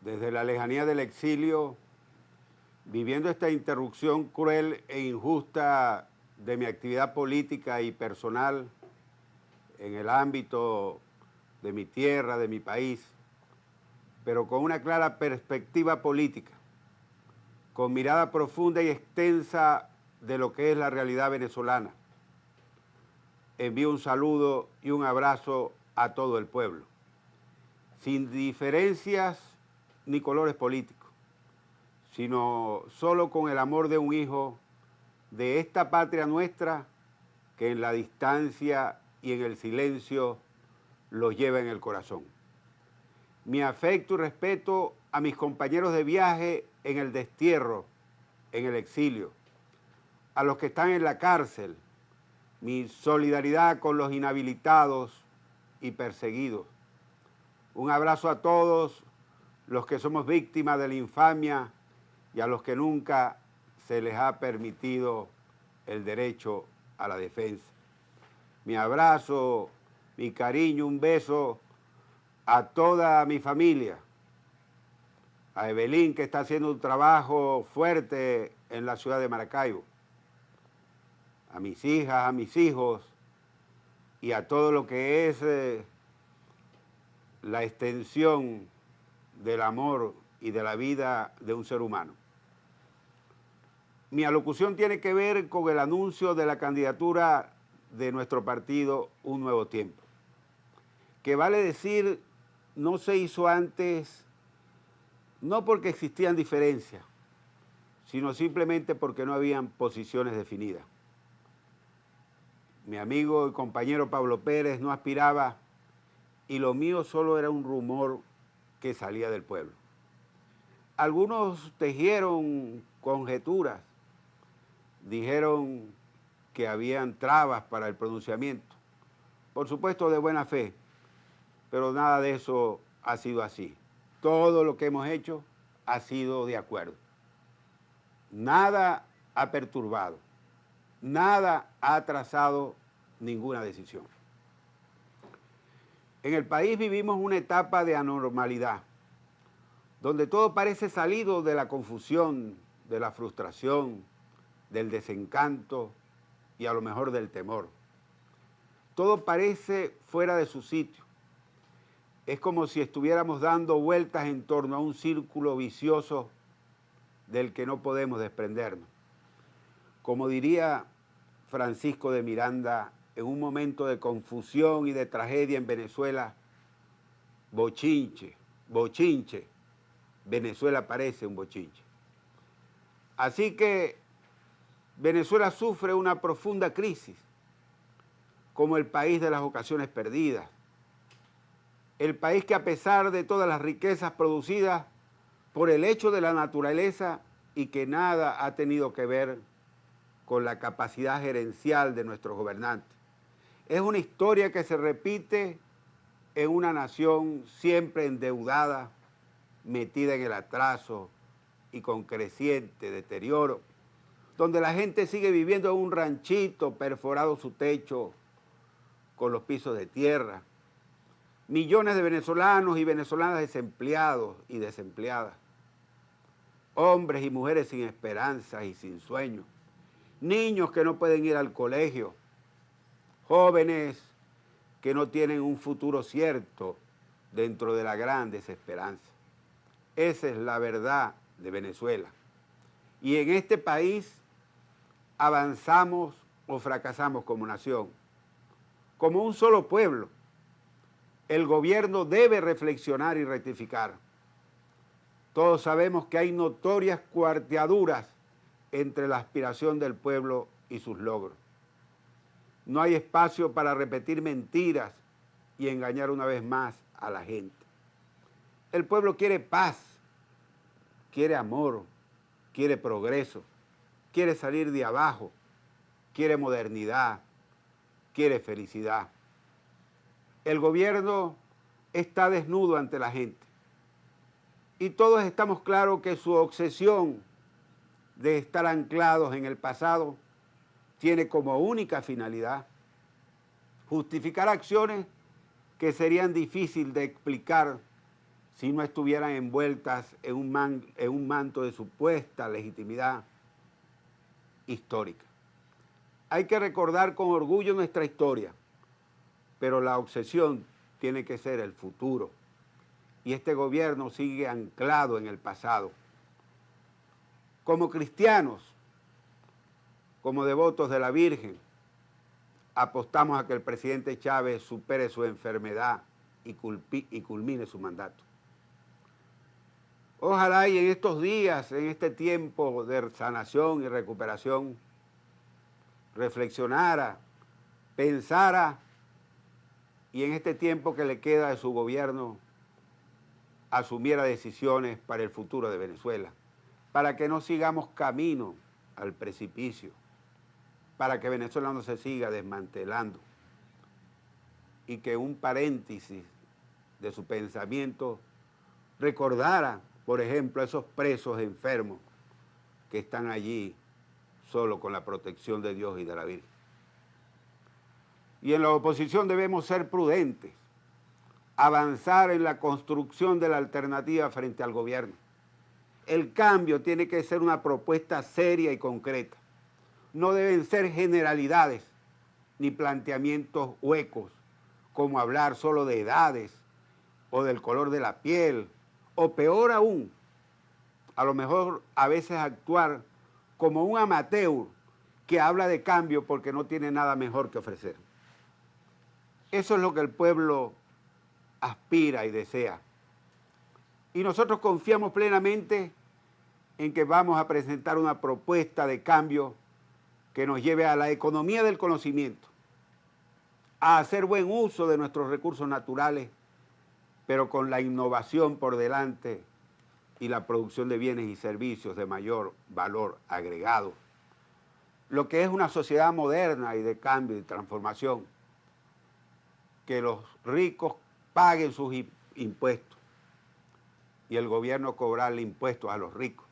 desde la lejanía del exilio, viviendo esta interrupción cruel e injusta de mi actividad política y personal en el ámbito de mi tierra, de mi país, pero con una clara perspectiva política, con mirada profunda y extensa de lo que es la realidad venezolana. Envío un saludo y un abrazo a todo el pueblo, sin diferencias ni colores políticos, sino solo con el amor de un hijo de esta patria nuestra que en la distancia y en el silencio los lleva en el corazón. Mi afecto y respeto a mis compañeros de viaje en el destierro, en el exilio, a los que están en la cárcel, mi solidaridad con los inhabilitados y perseguidos. Un abrazo a todos los que somos víctimas de la infamia y a los que nunca se les ha permitido el derecho a la defensa. Mi abrazo, mi cariño, un beso a toda mi familia, a Evelyn, que está haciendo un trabajo fuerte en la ciudad de Maracaibo, a mis hijas, a mis hijos y a todo lo que es la extensión del amor y de la vida de un ser humano. Mi alocución tiene que ver con el anuncio de la candidatura de nuestro partido Un Nuevo Tiempo, que vale decir no se hizo antes, no porque existían diferencias, sino simplemente porque no habían posiciones definidas. Mi amigo y compañero Pablo Pérez no aspiraba y lo mío solo era un rumor que salía del pueblo. Algunos tejieron conjeturas, dijeron que habían trabas para el pronunciamiento, por supuesto de buena fe, pero nada de eso ha sido así. Todo lo que hemos hecho ha sido de acuerdo. Nada ha perturbado, nada ha atrasado ninguna decisión. En el país vivimos una etapa de anormalidad, donde todo parece salido de la confusión, de la frustración, del desencanto y a lo mejor del temor. Todo parece fuera de su sitio. Es como si estuviéramos dando vueltas en torno a un círculo vicioso del que no podemos desprendernos. Como diría Francisco de Miranda, en un momento de confusión y de tragedia en Venezuela, bochinche, bochinche, Venezuela parece un bochinche. Así que Venezuela sufre una profunda crisis, como el país de las ocasiones perdidas, el país que a pesar de todas las riquezas producidas por el hecho de la naturaleza y que nada ha tenido que ver con la capacidad gerencial de nuestros gobernantes. Es una historia que se repite en una nación siempre endeudada, metida en el atraso y con creciente deterioro, donde la gente sigue viviendo en un ranchito perforado su techo con los pisos de tierra. Millones de venezolanos y venezolanas desempleados y desempleadas. Hombres y mujeres sin esperanzas y sin sueños. Niños que no pueden ir al colegio. Jóvenes que no tienen un futuro cierto dentro de la gran desesperanza. Esa es la verdad de Venezuela. Y en este país avanzamos o fracasamos como nación, como un solo pueblo. El gobierno debe reflexionar y rectificar. Todos sabemos que hay notorias cuarteaduras entre la aspiración del pueblo y sus logros. No hay espacio para repetir mentiras y engañar una vez más a la gente. El pueblo quiere paz, quiere amor, quiere progreso, quiere salir de abajo, quiere modernidad, quiere felicidad. El gobierno está desnudo ante la gente y todos estamos claros que su obsesión de estar anclados en el pasado tiene como única finalidad justificar acciones que serían difíciles de explicar si no estuvieran envueltas en un manto de supuesta legitimidad histórica. Hay que recordar con orgullo nuestra historia, pero la obsesión tiene que ser el futuro. Y este gobierno sigue anclado en el pasado. Como cristianos, como devotos de la Virgen, apostamos a que el presidente Chávez supere su enfermedad y culmine su mandato. Ojalá y en estos días, en este tiempo de sanación y recuperación, reflexionara, pensara y en este tiempo que le queda de su gobierno asumiera decisiones para el futuro de Venezuela, para que no sigamos camino al precipicio, para que Venezuela no se siga desmantelando y que un paréntesis de su pensamiento recordara, por ejemplo, a esos presos enfermos que están allí solo con la protección de Dios y de la Virgen. Y en la oposición debemos ser prudentes, avanzar en la construcción de la alternativa frente al gobierno. El cambio tiene que ser una propuesta seria y concreta. No deben ser generalidades ni planteamientos huecos, como hablar solo de edades o del color de la piel, o peor aún, a lo mejor a veces actuar como un amateur que habla de cambio porque no tiene nada mejor que ofrecer. Eso es lo que el pueblo aspira y desea. Y nosotros confiamos plenamente en que vamos a presentar una propuesta de cambio que nos lleve a la economía del conocimiento, a hacer buen uso de nuestros recursos naturales, pero con la innovación por delante y la producción de bienes y servicios de mayor valor agregado. Lo que es una sociedad moderna y de cambio y transformación, que los ricos paguen sus impuestos y el gobierno cobrarle impuestos a los ricos.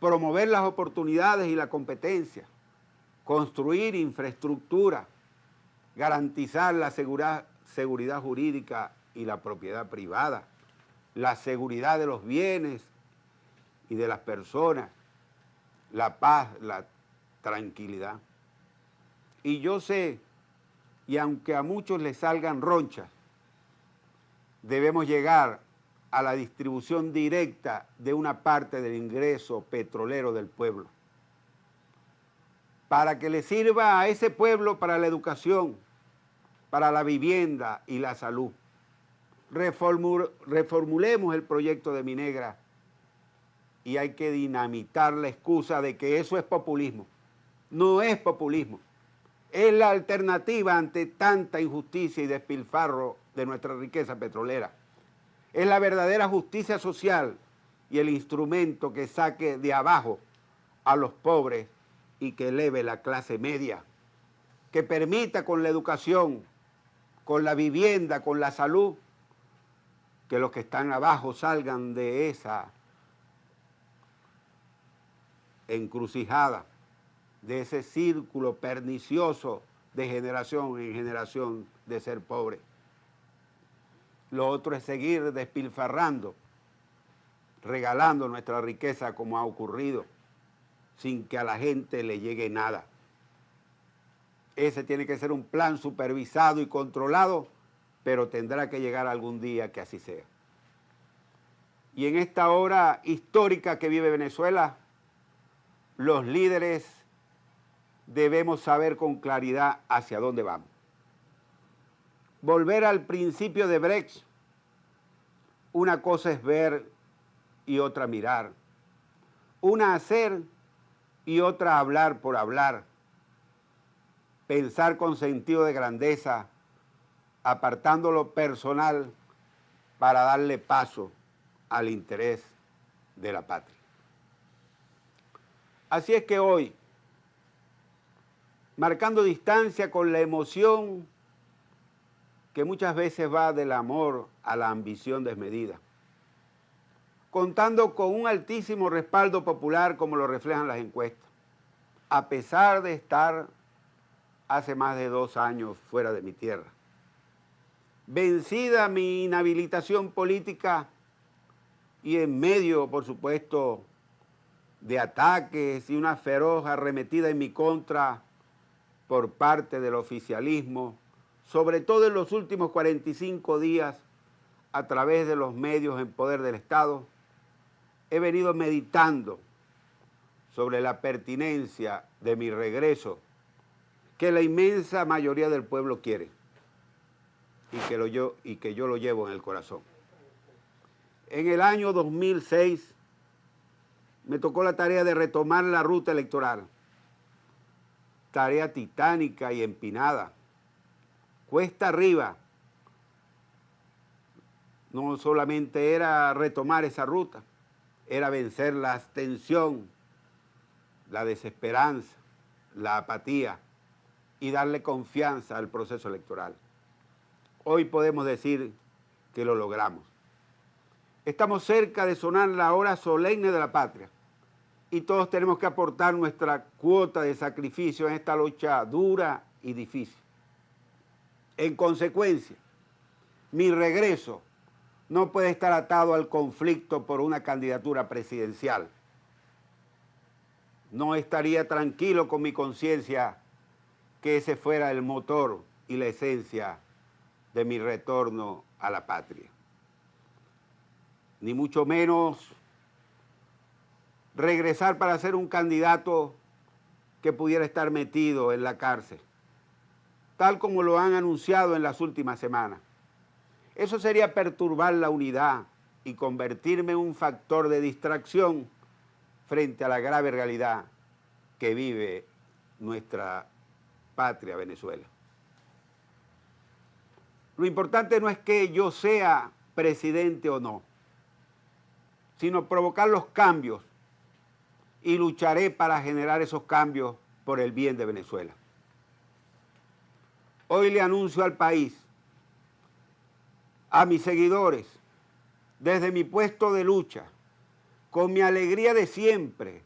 Promover las oportunidades y la competencia, construir infraestructura, garantizar la seguridad jurídica y la propiedad privada, la seguridad de los bienes y de las personas, la paz, la tranquilidad. Y yo sé, y aunque a muchos les salgan ronchas, debemos llegar a la distribución directa de una parte del ingreso petrolero del pueblo, para que le sirva a ese pueblo para la educación, para la vivienda y la salud. Reformulemos el proyecto de Minegra y hay que dinamitar la excusa de que eso es populismo. No es populismo, es la alternativa ante tanta injusticia y despilfarro de nuestra riqueza petrolera. Es la verdadera justicia social y el instrumento que saque de abajo a los pobres y que eleve la clase media, que permita con la educación, con la vivienda, con la salud, que los que están abajo salgan de esa encrucijada, de ese círculo pernicioso de generación en generación de ser pobre. Lo otro es seguir despilfarrando, regalando nuestra riqueza como ha ocurrido, sin que a la gente le llegue nada. Ese tiene que ser un plan supervisado y controlado, pero tendrá que llegar algún día que así sea. Y en esta hora histórica que vive Venezuela, los líderes debemos saber con claridad hacia dónde vamos. Volver al principio de Brecht. Una cosa es ver y otra mirar. Una hacer y otra hablar por hablar. Pensar con sentido de grandeza, apartando lo personal para darle paso al interés de la patria. Así es que hoy, marcando distancia con la emoción que muchas veces va del amor a la ambición desmedida, contando con un altísimo respaldo popular como lo reflejan las encuestas, a pesar de estar hace más de 2 años fuera de mi tierra. Vencida mi inhabilitación política, y en medio, por supuesto, de ataques y una feroz arremetida en mi contra por parte del oficialismo, sobre todo en los últimos 45 días, a través de los medios en poder del Estado, he venido meditando sobre la pertinencia de mi regreso, que la inmensa mayoría del pueblo quiere y que yo lo llevo en el corazón. En el año 2006 me tocó la tarea de retomar la ruta electoral, tarea titánica y empinada, cuesta arriba. No solamente era retomar esa ruta, era vencer la abstención, la desesperanza, la apatía y darle confianza al proceso electoral. Hoy podemos decir que lo logramos. Estamos cerca de sonar la hora solemne de la patria y todos tenemos que aportar nuestra cuota de sacrificio en esta lucha dura y difícil. En consecuencia, mi regreso no puede estar atado al conflicto por una candidatura presidencial. No estaría tranquilo con mi conciencia que ese fuera el motor y la esencia de mi retorno a la patria. Ni mucho menos regresar para ser un candidato que pudiera estar metido en la cárcel, tal como lo han anunciado en las últimas semanas. Eso sería perturbar la unidad y convertirme en un factor de distracción frente a la grave realidad que vive nuestra patria Venezuela. Lo importante no es que yo sea presidente o no, sino provocar los cambios, y lucharé para generar esos cambios por el bien de Venezuela. Hoy le anuncio al país, a mis seguidores, desde mi puesto de lucha, con mi alegría de siempre,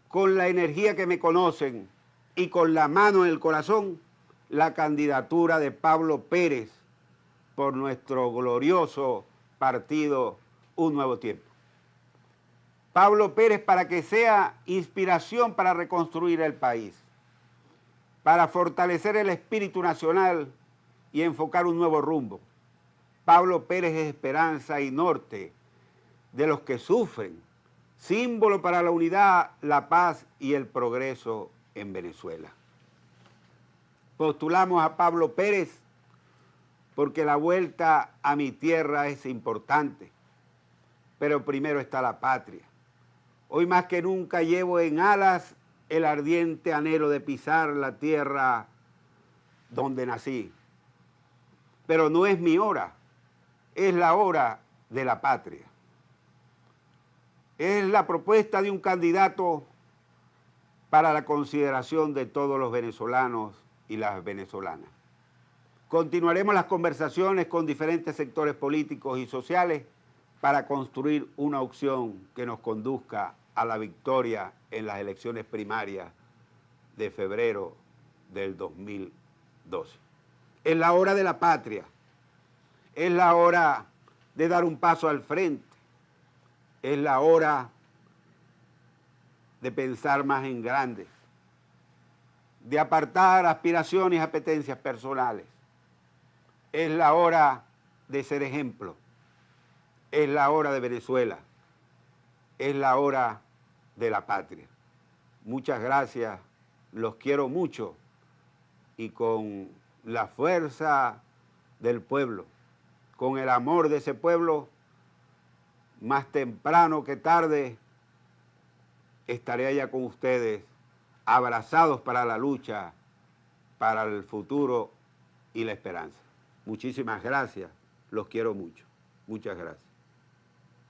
con la energía que me conocen y con la mano en el corazón, la candidatura de Pablo Pérez por nuestro glorioso partido Un Nuevo Tiempo. Pablo Pérez para que sea inspiración para reconstruir el país, para fortalecer el espíritu nacional y enfocar un nuevo rumbo. Pablo Pérez es esperanza y norte de los que sufren, símbolo para la unidad, la paz y el progreso en Venezuela. Postulamos a Pablo Pérez porque la vuelta a mi tierra es importante, pero primero está la patria. Hoy más que nunca llevo en alas el ardiente anhelo de pisar la tierra donde nací. Pero no es mi hora, es la hora de la patria. Es la propuesta de un candidato para la consideración de todos los venezolanos y las venezolanas. Continuaremos las conversaciones con diferentes sectores políticos y sociales para construir una opción que nos conduzca a la victoria en las elecciones primarias de febrero del 2012. Es la hora de la patria, es la hora de dar un paso al frente, es la hora de pensar más en grande, de apartar aspiraciones y apetencias personales. Es la hora de ser ejemplo, es la hora de Venezuela, es la hora de la patria. Muchas gracias, los quiero mucho y con la fuerza del pueblo, con el amor de ese pueblo, más temprano que tarde estaré allá con ustedes, abrazados para la lucha, para el futuro y la esperanza. Muchísimas gracias, los quiero mucho. Muchas gracias.